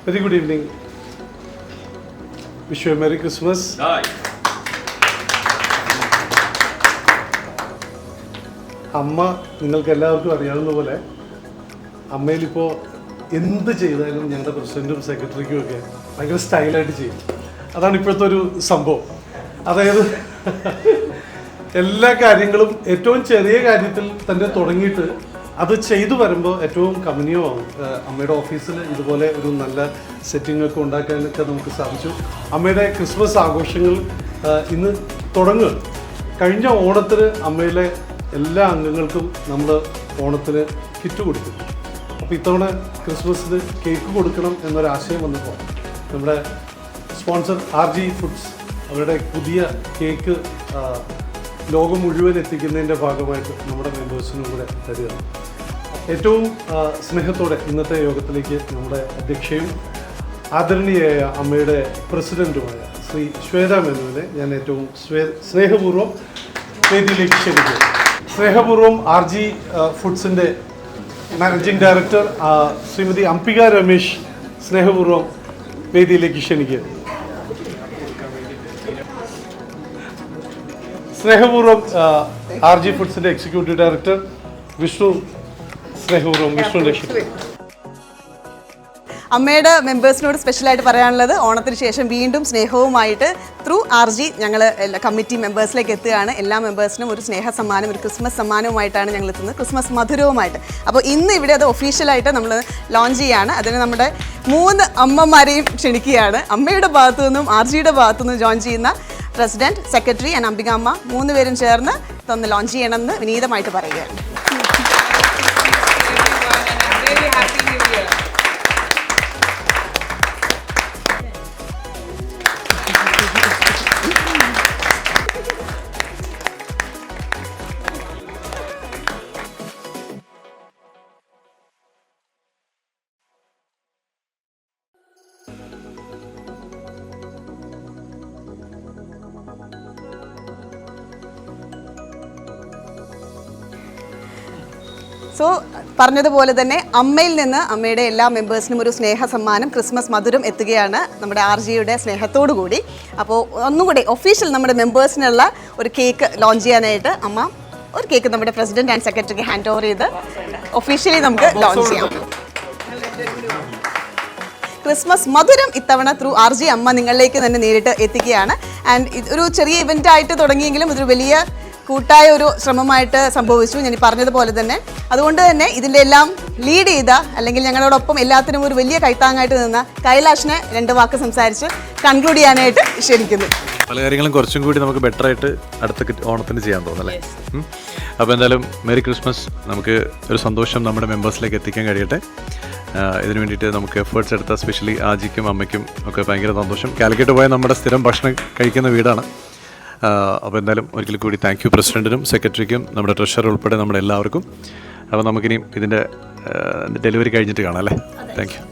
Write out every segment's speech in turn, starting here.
Very good evening. Wish you a Merry Christmas. അമ്മ നിങ്ങൾക്ക് എല്ലാവർക്കും അറിയാവുന്ന പോലെ അമ്മയിലിപ്പോൾ എന്ത് ചെയ്താലും ഞങ്ങളുടെ പ്രസിഡൻറ്റും സെക്രട്ടറിക്കും ഒക്കെ ഭയങ്കര സ്റ്റൈലായിട്ട് ചെയ്യും. അതാണ് ഇപ്പോഴത്തെ ഒരു സംഭവം. അതായത് എല്ലാ കാര്യങ്ങളും ഏറ്റവും ചെറിയ കാര്യത്തിൽ തന്നെ തുടങ്ങിയിട്ട് അത് ചെയ്തു വരുമ്പോൾ ഏറ്റവും കമ്പനിയുമാവും. അമ്മയുടെ ഓഫീസിൽ ഇതുപോലെ ഒരു നല്ല സെറ്റിങ്ങൊക്കെ ഉണ്ടാക്കാനൊക്കെ നമുക്ക് സാധിച്ചു. അമ്മയുടെ ക്രിസ്മസ് ആഘോഷങ്ങൾ ഇന്ന് തുടങ്ങുക. കഴിഞ്ഞ ഓണത്തിന് അമ്മയിലെ എല്ലാ അംഗങ്ങൾക്കും നമ്മൾ ഓണത്തിന് കിറ്റ് കൊടുക്കും. അപ്പോൾ ഇത്തവണ ക്രിസ്മസിന് കേക്ക് കൊടുക്കണം എന്നൊരാശയം വന്നപ്പോൾ നമ്മുടെ സ്പോൺസർ RG ഫുഡ്സ് അവരുടെ പുതിയ കേക്ക് ലോകം മുഴുവൻ എത്തിക്കുന്നതിൻ്റെ ഭാഗമായിട്ട് നമ്മുടെ മെമ്പേഴ്സിനും കൂടെ തരിക. ഏറ്റവും സ്നേഹത്തോടെ ഇന്നത്തെ യോഗത്തിലേക്ക് നമ്മുടെ അധ്യക്ഷയും ആദരണീയായ അമ്മയുടെ പ്രസിഡൻറ്റുമായ ശ്രീ ശ്വേത മേനോനെ ഞാൻ ഏറ്റവും സ്നേഹപൂർവ്വം വേദിയിലേക്ക് ക്ഷണിക്കുന്നു. സ്നേഹപൂർവ്വം RG ഫുഡ്സിൻ്റെ മാനേജിംഗ് ഡയറക്ടർ ശ്രീമതി അംബിക രമേശ് സ്നേഹപൂർവ്വം വേദിയിലേക്ക് ക്ഷണിക്കുക. സ്നേഹപൂർവ്വം RG ഫുഡ്സിൻ്റെ എക്സിക്യൂട്ടീവ് ഡയറക്ടർ വിഷ്ണു സ്നേഹപൂർവ്വം വിഷ്ണു രക്ഷിക്കും. അമ്മയുടെ മെമ്പേഴ്സിനോട് സ്പെഷ്യലായിട്ട് പറയാനുള്ളത് ഓണത്തിന് ശേഷം വീണ്ടും സ്നേഹവുമായിട്ട് ത്രൂ RG ഞങ്ങൾ കമ്മിറ്റി മെമ്പേഴ്സിലേക്ക് എത്തുകയാണ്. എല്ലാ മെമ്പേഴ്സിനും ഒരു സ്നേഹ സമ്മാനം, ഒരു ക്രിസ്മസ് സമ്മാനവുമായിട്ടാണ് ഞങ്ങൾ എത്തുന്നത്, ക്രിസ്മസ് മധുരവുമായിട്ട്. അപ്പോൾ ഇന്ന് ഇവിടെ അത് ഒഫീഷ്യലായിട്ട് നമ്മൾ ലോഞ്ച് ചെയ്യുകയാണ്. അതിന് നമ്മുടെ 3 അമ്മമാരെയും ക്ഷണിക്കുകയാണ്. അമ്മയുടെ ഭാഗത്തു നിന്നും RGയുടെ ഭാഗത്തു നിന്നും ജോയിൻ ചെയ്യുന്ന പ്രസിഡന്റ്, സെക്രട്ടറി ആൻഡ് അംബിക അമ്മ 3 പേരും ചേർന്ന് തന്ന് ലോഞ്ച് ചെയ്യണമെന്ന് വിനീതമായിട്ട് പറയുകയാണ്. സോ പറഞ്ഞതുപോലെ തന്നെ അമ്മയിൽ നിന്ന് അമ്മയുടെ എല്ലാ മെമ്പേഴ്സിനും ഒരു സ്നേഹ സമ്മാനം, ക്രിസ്മസ് മധുരം എത്തുകയാണ് നമ്മുടെ RGയുടെ സ്നേഹത്തോടു കൂടി. അപ്പോൾ ഒന്നുകൂടി ഒഫീഷ്യൽ നമ്മുടെ മെമ്പേഴ്സിനുള്ള ഒരു കേക്ക് ലോഞ്ച് ചെയ്യാനായിട്ട് അമ്മ ഒരു കേക്ക് നമ്മുടെ പ്രസിഡന്റ് ആൻഡ് സെക്രട്ടറിക്ക് ഹാൻഡ് ഓവർ ചെയ്ത് ഒഫീഷ്യലി നമുക്ക് ലോഞ്ച് ചെയ്യാം. ക്രിസ്മസ് മധുരം ഇത്തവണ ത്രൂ RG അമ്മ നിങ്ങളിലേക്ക് തന്നെ നേരിട്ട് എത്തിക്കുകയാണ്. ആൻഡ് ഒരു ചെറിയ ഇവൻ്റ് ആയിട്ട് തുടങ്ങിയെങ്കിലും ഇതൊരു വലിയ കൂട്ടായ ഒരു ശ്രമമായിട്ട് സംഭവിച്ചു, ഞാൻ പറഞ്ഞതുപോലെ തന്നെ. അതുകൊണ്ട് തന്നെ ഇതിൻ്റെ എല്ലാം ലീഡ് ചെയ്ത അല്ലെങ്കിൽ ഞങ്ങളോടൊപ്പം എല്ലാത്തിനും ഒരു വലിയ കൈത്താങ്ങായിട്ട് നിന്ന കൈലാഷിനെ 2 വാക്ക് സംസാരിച്ച് കൺക്ലൂഡ് ചെയ്യാനായിട്ട് ക്ഷണിക്കുന്നു. പല കാര്യങ്ങളും കുറച്ചും കൂടി നമുക്ക് ബെറ്ററായിട്ട് അടുത്ത ഓണത്തിന് ചെയ്യാൻ തോന്നല്ലേ. അപ്പോൾ എന്തായാലും മെറി ക്രിസ്മസ്. നമുക്ക് ഒരു സന്തോഷം നമ്മുടെ മെമ്പേഴ്സിലേക്ക് എത്തിക്കാൻ കഴിയട്ടെ. ഇതിനു വേണ്ടിയിട്ട് നമുക്ക് എഫേർട്സ് എടുത്ത സ്പെഷ്യലി RGക്കും അമ്മയ്ക്കും ഒക്കെ ഭയങ്കര സന്തോഷം. കാലിക്കറ്റ് പോയാൽ നമ്മുടെ സ്ഥിരം ഭക്ഷണം കഴിക്കുന്ന വീടാണ്. അപ്പോൾ എന്തായാലും ഒരിക്കൽ കൂടി താങ്ക് യു പ്രസിഡൻറ്റിനും സെക്രട്ടറിക്കും നമ്മുടെ ട്രഷറർ ഉൾപ്പെടെ നമ്മുടെ എല്ലാവർക്കും. അപ്പോൾ നമുക്കിനിയും ഇതിൻ്റെ ഡെലിവറി കഴിഞ്ഞിട്ട് കാണാം അല്ലേ. Thank you.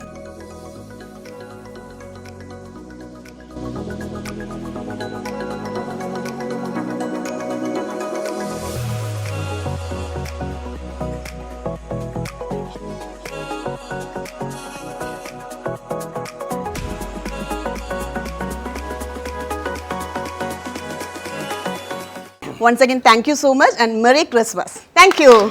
Once again, thank you so much and Merry Christmas. Thank you.